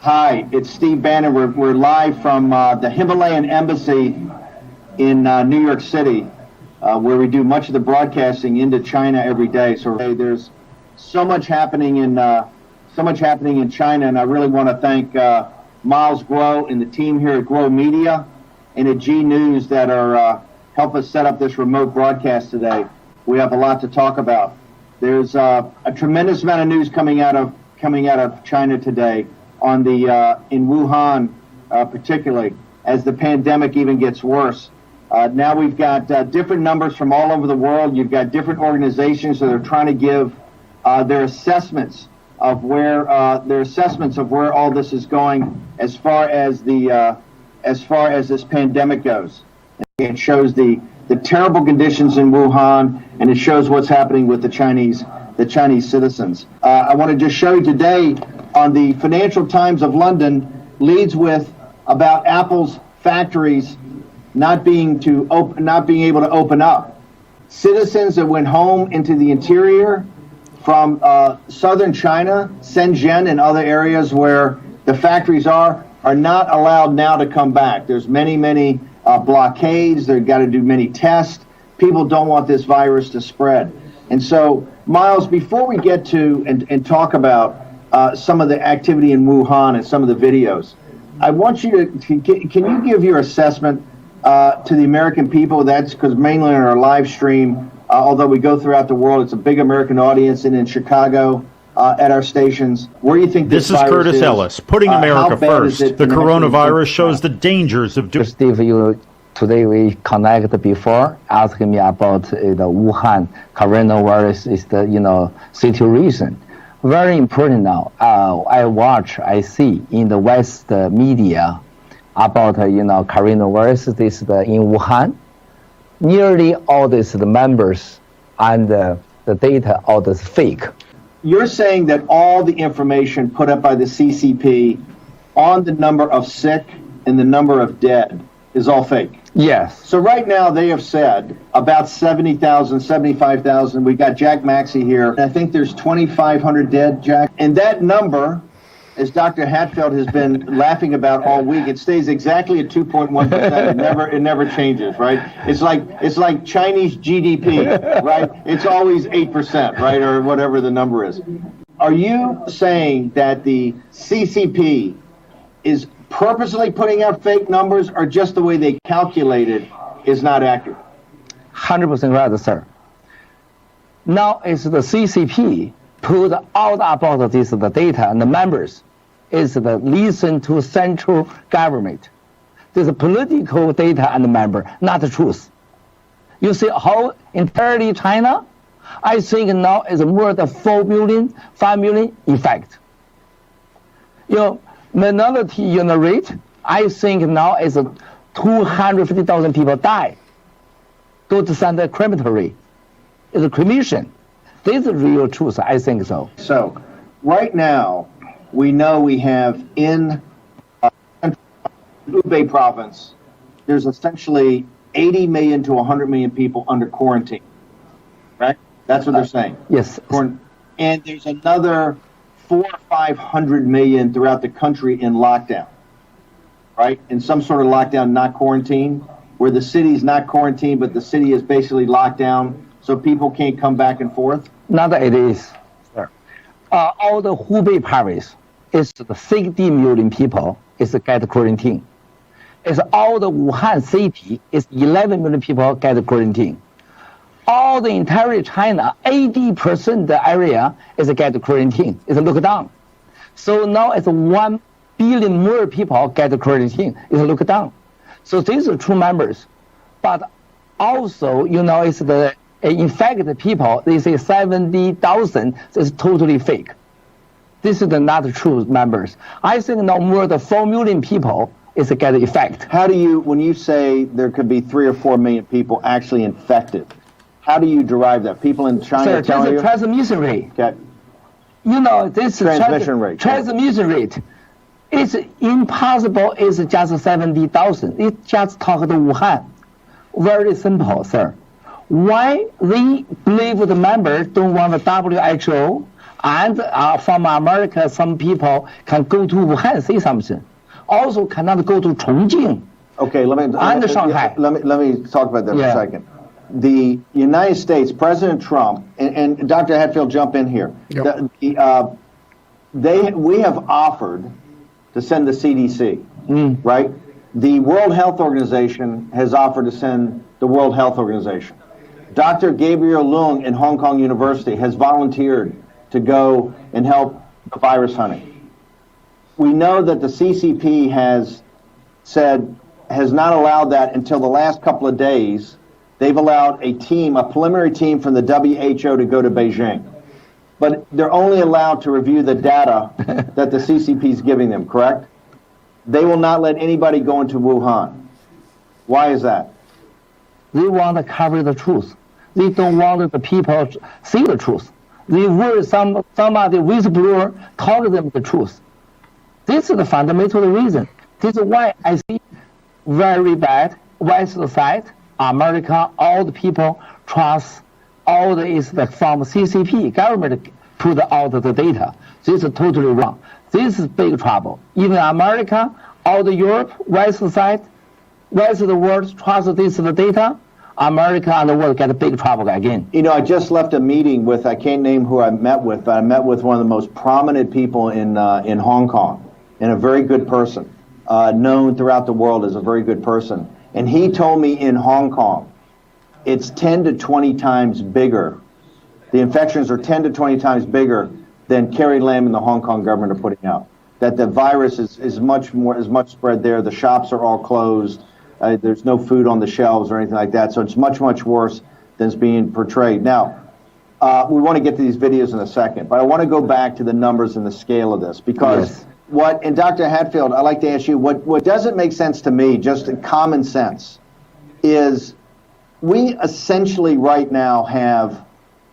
Hi, it's Steve Bannon. We're live from the Himalayan Embassy in New York City, where we do much of the broadcasting into China every day. So there's so much happening in China, and I really want to thank Miles Guo and the team here at Guo Media and at G News that are help us set up this remote broadcast today. We have a lot to talk about. There's a tremendous amount of news coming out of China today. On the in Wuhan, particularly as the pandemic even gets worse. Now we've got different numbers from all over the world. You've got different organizations that are trying to give their assessments of where all this is going as far as this pandemic goes. It shows the terrible conditions in Wuhan, and it shows what's happening with the Chinese citizens. I want to just show you today. On the Financial Times of London leads with about Apple's factories not being able to open up. Citizens that went home into the interior from southern China, Shenzhen, and other areas where the factories are not allowed now to come back. There's many blockades. They've got to do many tests. People don't want this virus to spread. And so, Miles, before we get to and talk about some of the activity in Wuhan and some of the videos, I want you to can you give your assessment to the American people? That's because mainly on our live stream, although we go throughout the world, it's a big American audience, and in Chicago at our stations. Where do you think this is Curtis Ellis, putting America first. The coronavirus shows the dangers of doing. Steve, today we connected before, asking me about the Wuhan coronavirus is the situation. Very important now. I see in the West media about coronavirus. This in Wuhan. Nearly all these the members and the data all this fake. You're saying that all the information put up by the CCP on the number of sick and the number of dead is all fake. Yes. So right now they have said about 70,000, 75,000. We got Jack Maxey here. I think there's 2,500 dead, Jack. And that number, as Dr. Hatfield has been laughing about all week, it stays exactly at 2.1%. It never changes, right? It's like Chinese GDP, right? It's always 8%, right, or whatever the number is. Are you saying that the CCP is purposely putting out fake numbers, or just the way they calculated is not accurate? 100% right, sir. Now it's the CCP put out about this the data and the members is the listen to central government. This is political data and the member, not the truth. You see how entirely China, I think now is more than 5 million effect. Minority rate, I think now is 250,000 people die. Go to send a crematory. It's a cremation. This is real truth, I think so. So, right now, we know we have in Hubei province, there's essentially 80 million to 100 million people under quarantine, right? That's what they're saying. Yes. And there's another 400 or 500 million throughout the country in lockdown, right? In some sort of lockdown, not quarantine, where the city's not quarantined, but the city is basically locked down, so people can't come back and forth. Not it is, sir. All the Hubei province is the 60 million people is get quarantine. It's all the Wuhan city is 11 million people get quarantine. All the entire China, 80% the area is get quarantine, is lockdown. So now it's 1 billion more people get quarantine, is lockdown. So these are true numbers. But also, it's the infected people, they say 70,000, is totally fake. This is not true numbers. I think now more than 4 million people is get effect. How do you, when you say there could be 3 or 4 million people actually infected, how do you derive that? People in China telling you? Transmission rate. Okay. This transmission rate. Transmission rate. It's impossible. It's just 70,000. It just talk to Wuhan. Very simple, sir. Why they believe the members don't want the WHO And from America, some people can go to Wuhan, say something. Also cannot go to Chongqing. Okay, Shanghai. Let me talk about that for a second. The United States, President Trump, and Dr. Hatfield, jump in here. Yep. We have offered to send the CDC, right? The World Health Organization has offered to send the World Health Organization. Dr. Gabriel Leung in Hong Kong University has volunteered to go and help the virus hunting. We know that the CCP has not allowed that until the last couple of days. They've allowed a preliminary team from the WHO to go to Beijing. But they're only allowed to review the data that the CCP is giving them, correct? They will not let anybody go into Wuhan. Why is that? They want to cover the truth. They don't want the people to see the truth. They worry somebody whistleblower told them the truth. This is the fundamental reason. This is why I see very bad West side, America, all the people trust all the is from CCP government put out the data. This is totally wrong. This is big trouble. Even America, all the Europe, West side, West of the world trust this the data. America and the world get a big trouble again. You know, I just left a meeting with, I can't name who I met with, but I met with one of the most prominent people in Hong Kong, and a very good person, known throughout the world as a very good person. And he told me in Hong Kong, it's 10 to 20 times bigger. The infections are 10 to 20 times bigger than Carrie Lam and the Hong Kong government are putting out. That the virus is much spread there. The shops are all closed. There's no food on the shelves or anything like that. So it's much, much worse than it's being portrayed. Now, we want to get to these videos in a second, but I want to go back to the numbers and the scale of this, because and Dr. Hatfield, I'd like to ask you, what doesn't make sense to me, just in common sense, is we essentially right now have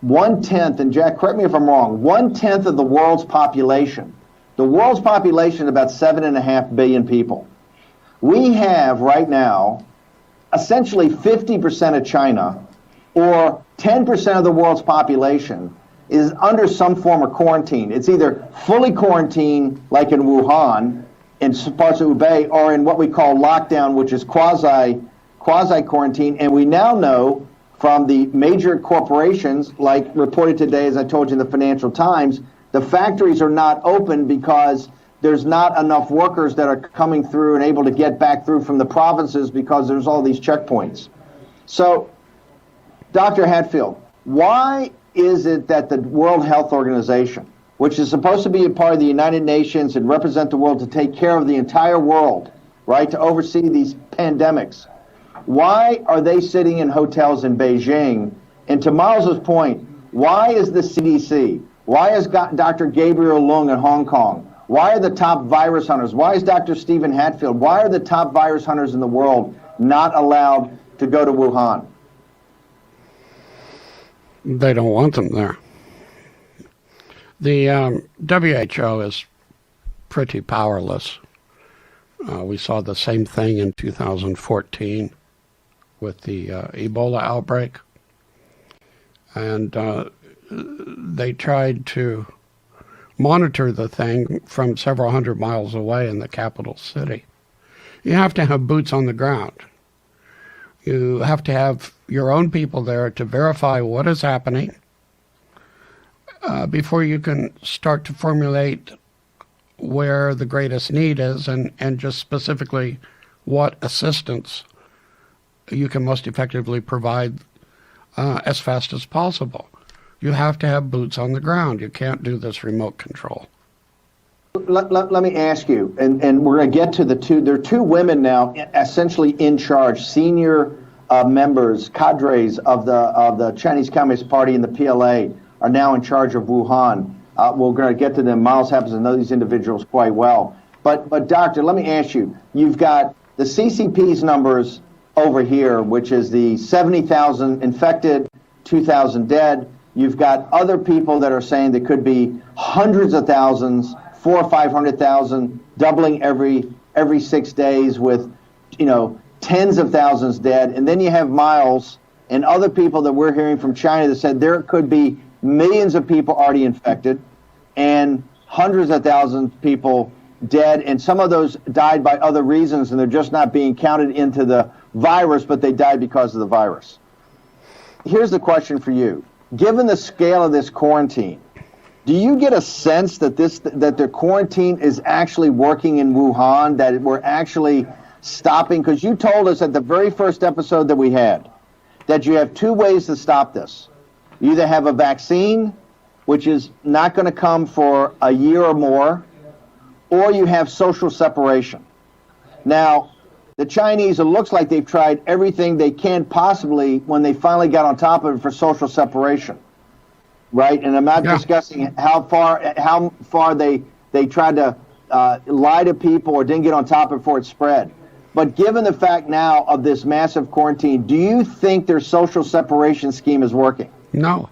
1/10, and Jack, correct me if I'm wrong, 1/10 of the world's population. The world's population is about 7.5 billion people. We have right now essentially 50% of China, or 10% of the world's population, is under some form of quarantine. It's either fully quarantined, like in Wuhan, in parts of Hubei, or in what we call lockdown, which is quasi-quarantine. And we now know from the major corporations, like reported today, as I told you in the Financial Times, the factories are not open because there's not enough workers that are coming through and able to get back through from the provinces because there's all these checkpoints. So, Dr. Hatfield, why is it that the World Health Organization, which is supposed to be a part of the United Nations and represent the world to take care of the entire world, right, to oversee these pandemics, why are they sitting in hotels in Beijing? And to Miles's point, why is the CDC, why is Dr. Gabriel Leung in Hong Kong, why are the top virus hunters, why is Dr. Stephen Hatfield, why are the top virus hunters in the world not allowed to go to Wuhan? They don't want them there. The WHO is pretty powerless. We saw the same thing in 2014 with the Ebola outbreak. And they tried to monitor the thing from several hundred miles away in the capital city. You have to have boots on the ground. You have to have your own people there to verify what is happening before you can start to formulate where the greatest need is and just specifically what assistance you can most effectively provide as fast as possible. You have to have boots on the ground. You can't do this remote control. Let me ask you, and we're going to get to there are two women now essentially in charge, senior members, cadres of the Chinese Communist Party and the PLA are now in charge of Wuhan. We're going to get to them. Miles happens to know these individuals quite well. But Doctor, let me ask you, you've got the CCP's numbers over here, which is the 70,000 infected, 2,000 dead. You've got other people that are saying there could be hundreds of thousands, 400,000 or 500,000, doubling every 6 days, with, tens of thousands dead. And then you have Miles and other people that we're hearing from China that said there could be millions of people already infected. and hundreds of thousands of people dead, and some of those died by other reasons, and they're just not being counted into the virus, but they died because of the virus. Here's the question for you. Given the scale of this quarantine, do you get a sense that the quarantine is actually working in Wuhan, that we're actually stopping? Because you told us at the very first episode that we had that you have two ways to stop this. You either have a vaccine, which is not going to come for a year or more, or you have social separation. Now, the Chinese, it looks like they've tried everything they can possibly when they finally got on top of it for social separation, right? And I'm not discussing how far they tried to lie to people or didn't get on top of it before it spread. But given the fact now of this massive quarantine, do you think their social separation scheme is working? No.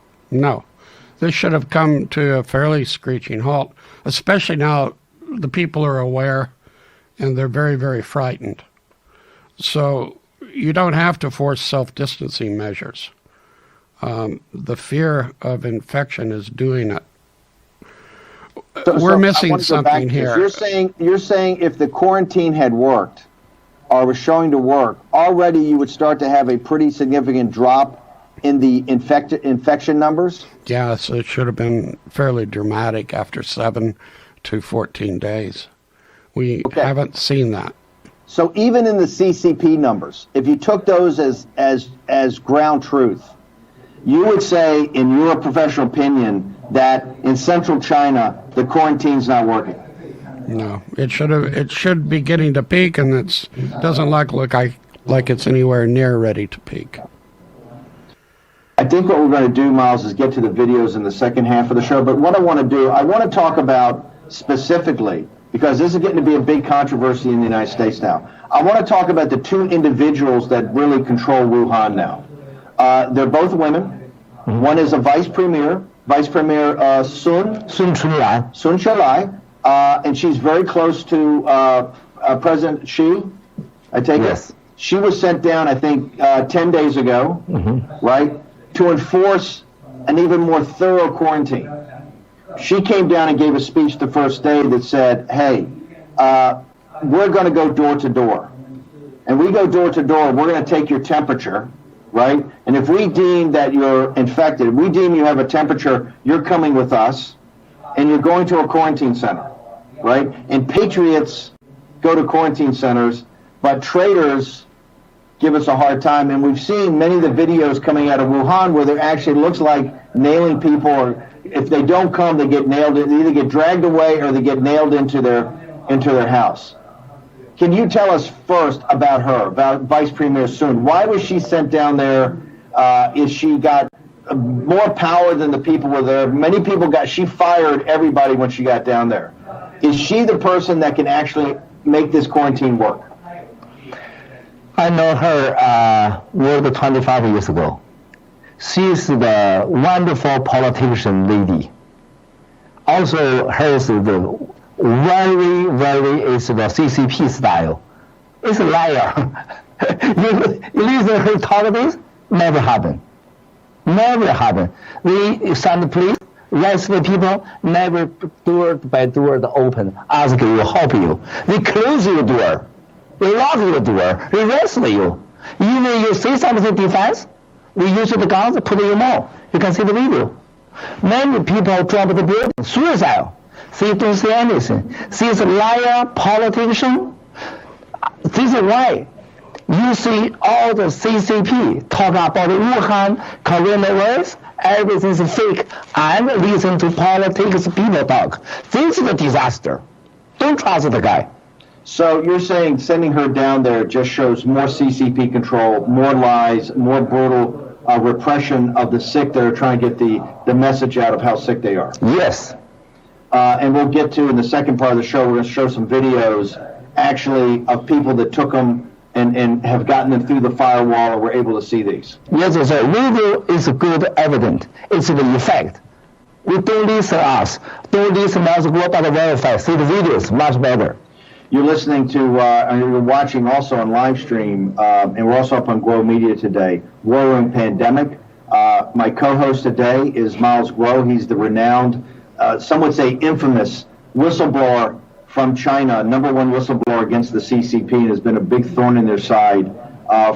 This should have come to a fairly screeching halt, especially now the people are aware and they're very, very frightened. So you don't have to force self-distancing measures. The fear of infection is doing it. We're missing something here. You're saying if the quarantine had worked or was showing to work, already you would start to have a pretty significant drop in the infection numbers? Yes, it should have been fairly dramatic after 7 to 14 days. We haven't seen that. So even in the CCP numbers, if you took those as ground truth, you would say, in your professional opinion, that in central China the quarantine's not working. No, it should be getting to peak, and it doesn't look like it's anywhere near ready to peak. I think what we're going to do, Miles, is get to the videos in the second half of the show. But what I want to do, I want to talk about specifically, because this is getting to be a big controversy in the United States now. I want to talk about the two individuals that really control Wuhan now. They're both women. One is a Vice Premier Sun Chunlai, and she's very close to President Xi, I take it? She was sent down, I think, 10 days ago, right, to enforce an even more thorough quarantine. She came down and gave a speech the first day that said, hey, we're going to go door to door. And we go door to door, we're going to take your temperature, right? And if we deem that you're infected, if we deem you have a temperature, you're coming with us, and you're going to a quarantine center, right? And patriots go to quarantine centers, but traitors give us a hard time. And we've seen many of the videos coming out of Wuhan where there actually looks like nailing people, or if they don't come, they get nailed. They either get dragged away or they get nailed into their house. Can you tell us first about her, about Vice Premier Sun? Why was she sent down there? Is she got more power than the people were there? Many people she fired everybody when she got down there. Is she the person that can actually make this quarantine work? I know her more than 25 years ago. She's the wonderful politician lady. Also, hers is the very is the CCP style. It's a liar. you listen to her talk this, never happen. Never happen. They send the police, arrest the people, never door by door open, ask you, help you. They close your door. They lock your door, they arrest you. Even you say something defense, they use the guns, put in your mouth. You can see the video. Many people drop the building, suicide. They don't say anything. She's a liar, politician. This is why you see all the CCP talk about Wuhan, coronavirus, everything's fake, and listen to politics people talk. This is a disaster. Don't trust the guy. So you're saying sending her down there just shows more CCP control, more lies, more brutal repression of the sick that are trying to get the message out of how sick they are? Yes. And we'll get to, in the second part of the show, we're going to show some videos actually of people that took them and have gotten them through the firewall, and we're able to see these. Yes, sir. Video is good evidence. It's the effect. We don't listen to us. Don't listen to us, go by the verify. See the videos, much better. You're listening to, and you're watching also on live stream, and we're also up on Grow Media today, War Room Pandemic. My co-host today is Miles Grow. He's the renowned some would say infamous whistleblower from China, number one whistleblower against the CCP, and has been a big thorn in their side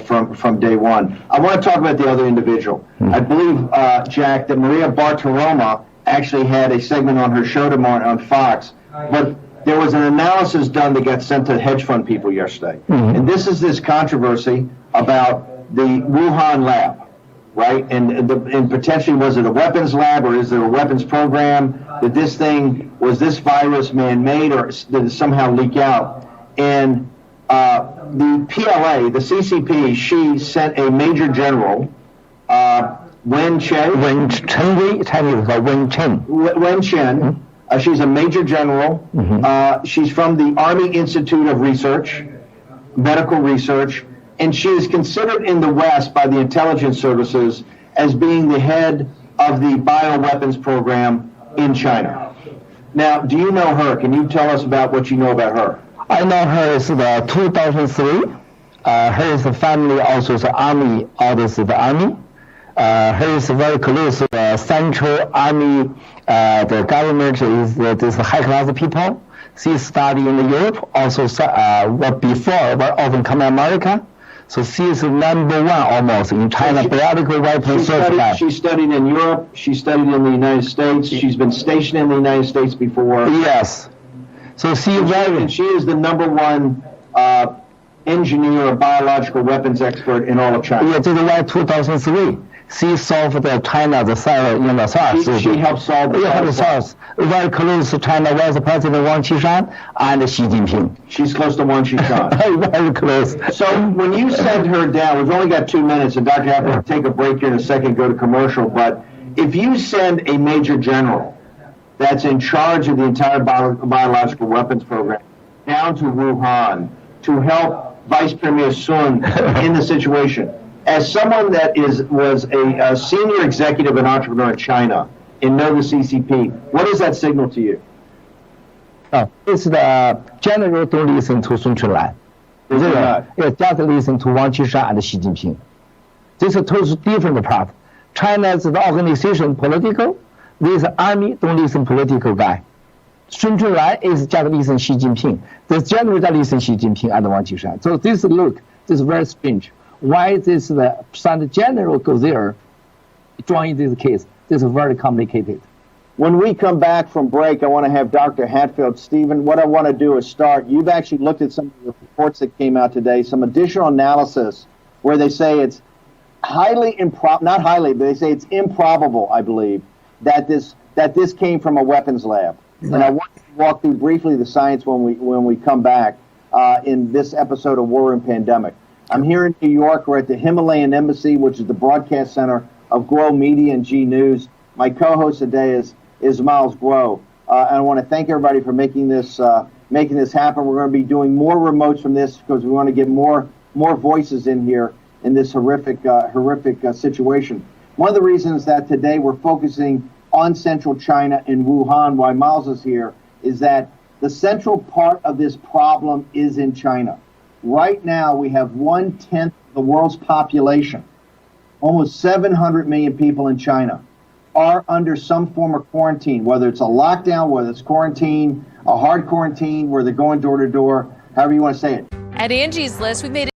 from day one. I want to talk about the other individual. I believe, Jack, that Maria Bartiromo actually had a segment on her show tomorrow on Fox, but there was an analysis done that got sent to hedge fund people yesterday. And this is this controversy about the Wuhan lab, right? And potentially, was it a weapons lab or is there a weapons program? Did this thing, was this virus man-made or did it somehow leak out? And the PLA, the CCP, she sent a major general, Wen Chen. She's a major general. She's from the Army Institute of Research, medical research, and she is considered in the West by the intelligence services as being the head of the bioweapons program in China. Now, do you know her? Can you tell us about what you know about her? I know her is the 2003. Her family also is the Army, others the Army. Her is very close to the Central Army. The government is this high-class people. She studied in Europe, also before were often come to America. So she is number one almost in China biological weapons research lab. She studied in Europe. She studied in the United States. She's been stationed in the United States before. Yes. So she is the number one engineer or biological weapons expert in all of China. Yeah, this is why 2003. She solved the China, the SARS. She helped solve the SARS. Very close to China was President Wang Qishan and Xi Jinping. She's close to Wang Qishan. Very close. So when you send her down, we've only got 2 minutes, and Dr. Happel will take a break here in a second, go to commercial, but if you send a major general that's in charge of the entire biological weapons program down to Wuhan to help Vice Premier Sun in the situation, as someone that was a senior executive and entrepreneur in China and know the CCP, what does that signal to you? It's the general don't listen to Sun Chunlan. Just listen to Wang Qishan and Xi Jinping. This is a totally different part. China is the organization political. This army don't listen political guy. Sun Chunlan is just listen Xi Jinping. The general just listen Xi Jinping and Wang Qishan. So this is very strange. Why this the Sun General go there, join this case? This is very complicated. When we come back from break, I want to have Dr. Hatfield. Stephen, what I want to do is start. You've actually looked at some of the reports that came out today, some additional analysis where they say it's not highly, but they say it's improbable, I believe, that this came from a weapons lab. Right. And I want to walk through briefly the science when we come back in this episode of War Room Pandemic. I'm here in New York. We're at the Himalayan Embassy, which is the broadcast center of Guo Media and G News. My co-host today is Miles Guo. And I want to thank everybody for making this happen. We're going to be doing more remotes from this because we want to get more voices in here in this horrific situation. One of the reasons that today we're focusing on central China and Wuhan, why Miles is here, is that the central part of this problem is in China. Right now, we have 1/10 of the world's population, almost 700 million people in China, are under some form of quarantine, whether it's a lockdown, whether it's quarantine, a hard quarantine, where they're going door to door, however you want to say it. At Angie's List, we've made